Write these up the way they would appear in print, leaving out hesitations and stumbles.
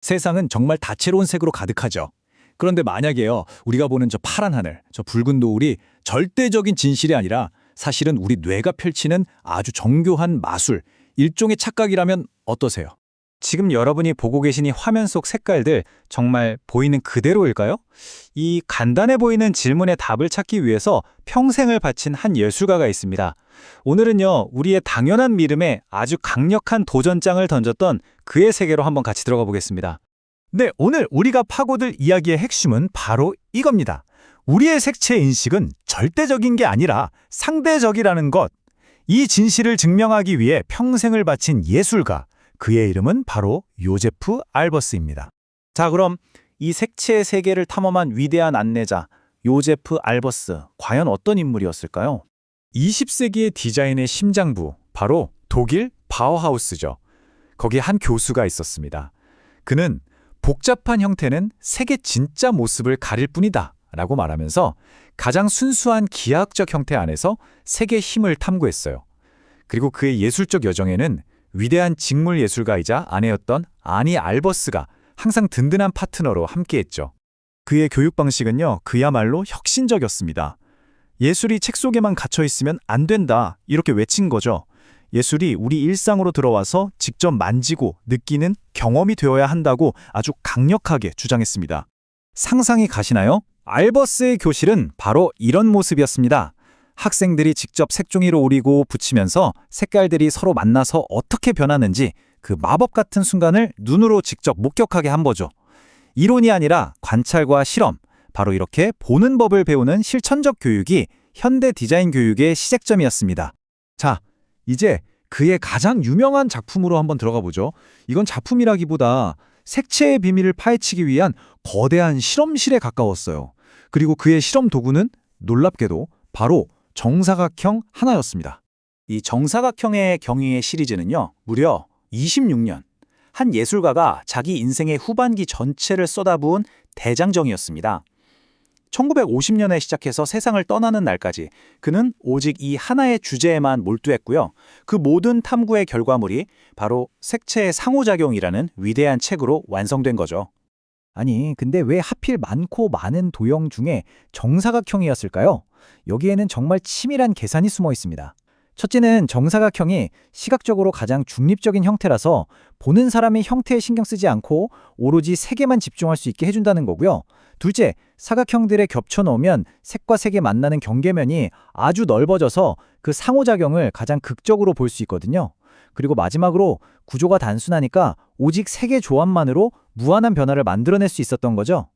세상은 정말 다채로운 색으로 가득하죠. 그런데 만약에요, 우리가 보는 저 파란 하늘, 저 붉은 노을이 절대적인 진실이 아니라 사실은 우리 뇌가 펼치는 아주 정교한 마술, 일종의 착각이라면 어떠세요? 지금 여러분이 보고 계신 이 화면 속 색깔들 정말 보이는 그대로일까요? 이 간단해 보이는 질문의 답을 찾기 위해서 평생을 바친 한 예술가가 있습니다. 오늘은요, 우리의 당연한 믿음에 아주 강력한 도전장을 던졌던 그의 세계로 한번 같이 들어가 보겠습니다. 네, 오늘 우리가 파고들 이야기의 핵심은 바로 이겁니다. 우리의 색채 인식은 절대적인 게 아니라 상대적이라는 것. 이 진실을 증명하기 위해 평생을 바친 예술가, 그의 이름은 바로 요제프 알버스입니다. 자, 그럼 이 색채의 세계를 탐험한 위대한 안내자 요제프 알버스, 과연 어떤 인물이었을까요? 20세기의 디자인의 심장부, 바로 독일 바우하우스죠. 거기에 한 교수가 있었습니다. 그는 복잡한 형태는 색의 진짜 모습을 가릴 뿐이다 라고 말하면서 가장 순수한 기하학적 형태 안에서 색의 힘을 탐구했어요. 그리고 그의 예술적 여정에는 위대한 직물 예술가이자 아내였던 아니 알버스가 항상 든든한 파트너로 함께했죠. 그의 교육 방식은요, 그야말로 혁신적이었습니다. 예술이 책 속에만 갇혀 있으면 안 된다, 이렇게 외친 거죠. 예술이 우리 일상으로 들어와서 직접 만지고 느끼는 경험이 되어야 한다고 아주 강력하게 주장했습니다. 상상이 가시나요? 알버스의 교실은 바로 이런 모습이었습니다. 학생들이 직접 색종이로 오리고 붙이면서 색깔들이 서로 만나서 어떻게 변하는지 그 마법 같은 순간을 눈으로 직접 목격하게 한 거죠. 이론이 아니라 관찰과 실험, 바로 이렇게 보는 법을 배우는 실천적 교육이 현대 디자인 교육의 시작점이었습니다. 자, 이제 그의 가장 유명한 작품으로 한번 들어가 보죠. 이건 작품이라기보다 색채의 비밀을 파헤치기 위한 거대한 실험실에 가까웠어요. 그리고 그의 실험 도구는 놀랍게도 바로 정사각형 하나였습니다. 이 정사각형의 경위의 시리즈는요, 무려 26년. 한 예술가가 자기 인생의 후반기 전체를 쏟아부은 대장정이었습니다. 1950년에 시작해서 세상을 떠나는 날까지 그는 오직 이 하나의 주제에만 몰두했고요. 그 모든 탐구의 결과물이 바로 색채의 상호작용이라는 위대한 책으로 완성된 거죠. 아니, 근데 왜 하필 많고 많은 도형 중에 정사각형이었을까요? 여기에는 정말 치밀한 계산이 숨어 있습니다. 첫째는 정사각형이 시각적으로 가장 중립적인 형태라서 보는 사람의 형태에 신경 쓰지 않고 오로지 색에만 집중할 수 있게 해준다는 거고요. 둘째, 사각형들에 겹쳐 놓으면 색과 색이 만나는 경계면이 아주 넓어져서 그 상호작용을 가장 극적으로 볼 수 있거든요. 그리고 마지막으로 구조가 단순하니까 오직 색의 조합만으로 무한한 변화를 만들어낼 수 있었던 거죠.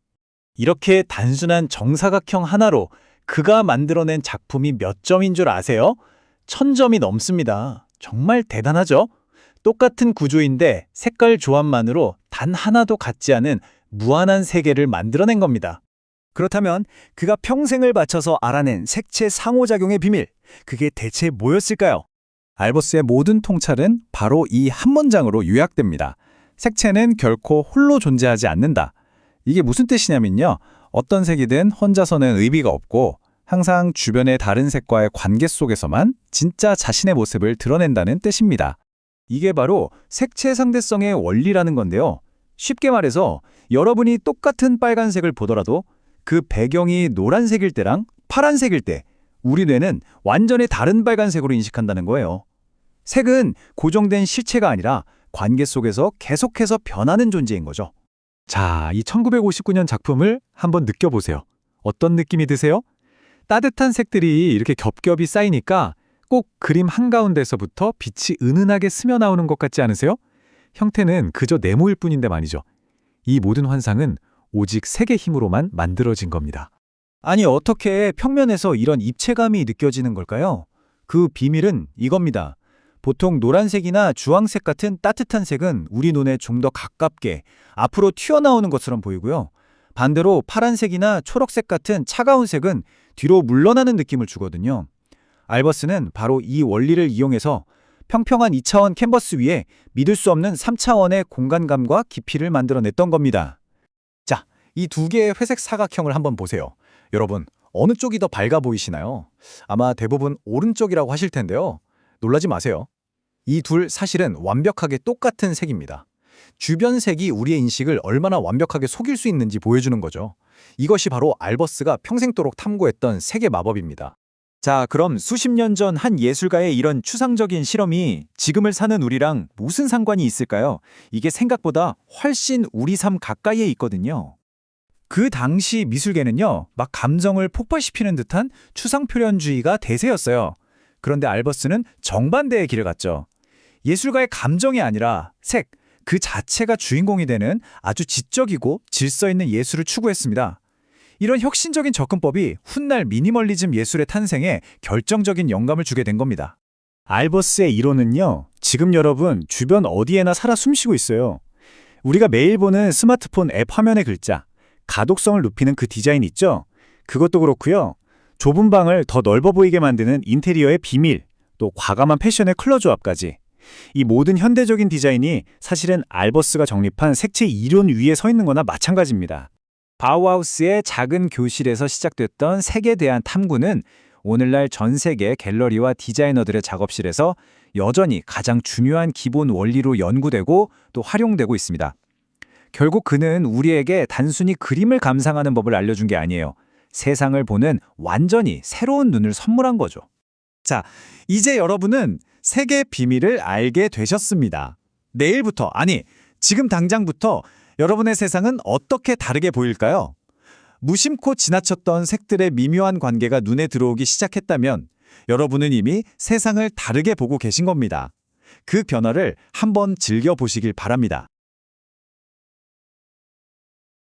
이렇게 단순한 정사각형 하나로 그가 만들어낸 작품이 몇 점인 줄 아세요? 1000점이 넘습니다. 정말 대단하죠? 똑같은 구조인데 색깔 조합만으로 단 하나도 같지 않은 무한한 세계를 만들어낸 겁니다. 그렇다면 그가 평생을 바쳐서 알아낸 색채 상호작용의 비밀, 그게 대체 뭐였을까요? 알버스의 모든 통찰은 바로 이 한 문장으로 요약됩니다. 색채는 결코 홀로 존재하지 않는다. 이게 무슨 뜻이냐면요, 어떤 색이든 혼자서는 의미가 없고 항상 주변의 다른 색과의 관계 속에서만 진짜 자신의 모습을 드러낸다는 뜻입니다. 이게 바로 색채 상대성의 원리라는 건데요. 쉽게 말해서 여러분이 똑같은 빨간색을 보더라도 그 배경이 노란색일 때랑 파란색일 때 우리 뇌는 완전히 다른 빨간색으로 인식한다는 거예요. 색은 고정된 실체가 아니라 관계 속에서 계속해서 변하는 존재인 거죠. 자, 이 1959년 작품을 한번 느껴보세요. 어떤 느낌이 드세요? 따뜻한 색들이 이렇게 겹겹이 쌓이니까 꼭 그림 한가운데서부터 빛이 은은하게 스며나오는 것 같지 않으세요? 형태는 그저 네모일 뿐인데 말이죠. 이 모든 환상은 오직 색의 힘으로만 만들어진 겁니다. 아니, 어떻게 평면에서 이런 입체감이 느껴지는 걸까요? 그 비밀은 이겁니다. 보통 노란색이나 주황색 같은 따뜻한 색은 우리 눈에 좀 더 가깝게 앞으로 튀어나오는 것처럼 보이고요. 반대로 파란색이나 초록색 같은 차가운 색은 뒤로 물러나는 느낌을 주거든요. 알버스는 바로 이 원리를 이용해서 평평한 2차원 캔버스 위에 믿을 수 없는 3차원의 공간감과 깊이를 만들어냈던 겁니다. 자, 이 두 개의 회색 사각형을 한번 보세요. 여러분, 어느 쪽이 더 밝아 보이시나요? 아마 대부분 오른쪽이라고 하실 텐데요. 놀라지 마세요. 이 둘 사실은 완벽하게 똑같은 색입니다. 주변 색이 우리의 인식을 얼마나 완벽하게 속일 수 있는지 보여주는 거죠. 이것이 바로 알버스가 평생도록 탐구했던 색의 마법입니다. 자, 그럼 수십 년 전 한 예술가의 이런 추상적인 실험이 지금을 사는 우리랑 무슨 상관이 있을까요? 이게 생각보다 훨씬 우리 삶 가까이에 있거든요. 그 당시 미술계는요, 막 감정을 폭발시키는 듯한 추상표현주의가 대세였어요. 그런데 알버스는 정반대의 길을 갔죠. 예술가의 감정이 아니라 색, 그 자체가 주인공이 되는 아주 지적이고 질서 있는 예술을 추구했습니다. 이런 혁신적인 접근법이 훗날 미니멀리즘 예술의 탄생에 결정적인 영감을 주게 된 겁니다. 알버스의 이론은요, 지금 여러분 주변 어디에나 살아 숨쉬고 있어요. 우리가 매일 보는 스마트폰 앱 화면의 글자, 가독성을 높이는 그 디자인 있죠? 그것도 그렇고요. 좁은 방을 더 넓어 보이게 만드는 인테리어의 비밀, 또 과감한 패션의 컬러 조합까지. 이 모든 현대적인 디자인이 사실은 알버스가 정립한 색채 이론 위에 서 있는 거나 마찬가지입니다. 바우하우스의 작은 교실에서 시작됐던 색에 대한 탐구는 오늘날 전 세계 갤러리와 디자이너들의 작업실에서 여전히 가장 중요한 기본 원리로 연구되고 또 활용되고 있습니다. 결국 그는 우리에게 단순히 그림을 감상하는 법을 알려준 게 아니에요. 세상을 보는 완전히 새로운 눈을 선물한 거죠. 자, 이제 여러분은 색의 비밀을 알게 되셨습니다. 내일부터, 아니, 지금 당장부터 여러분의 세상은 어떻게 다르게 보일까요? 무심코 지나쳤던 색들의 미묘한 관계가 눈에 들어오기 시작했다면 여러분은 이미 세상을 다르게 보고 계신 겁니다. 그 변화를 한번 즐겨보시길 바랍니다.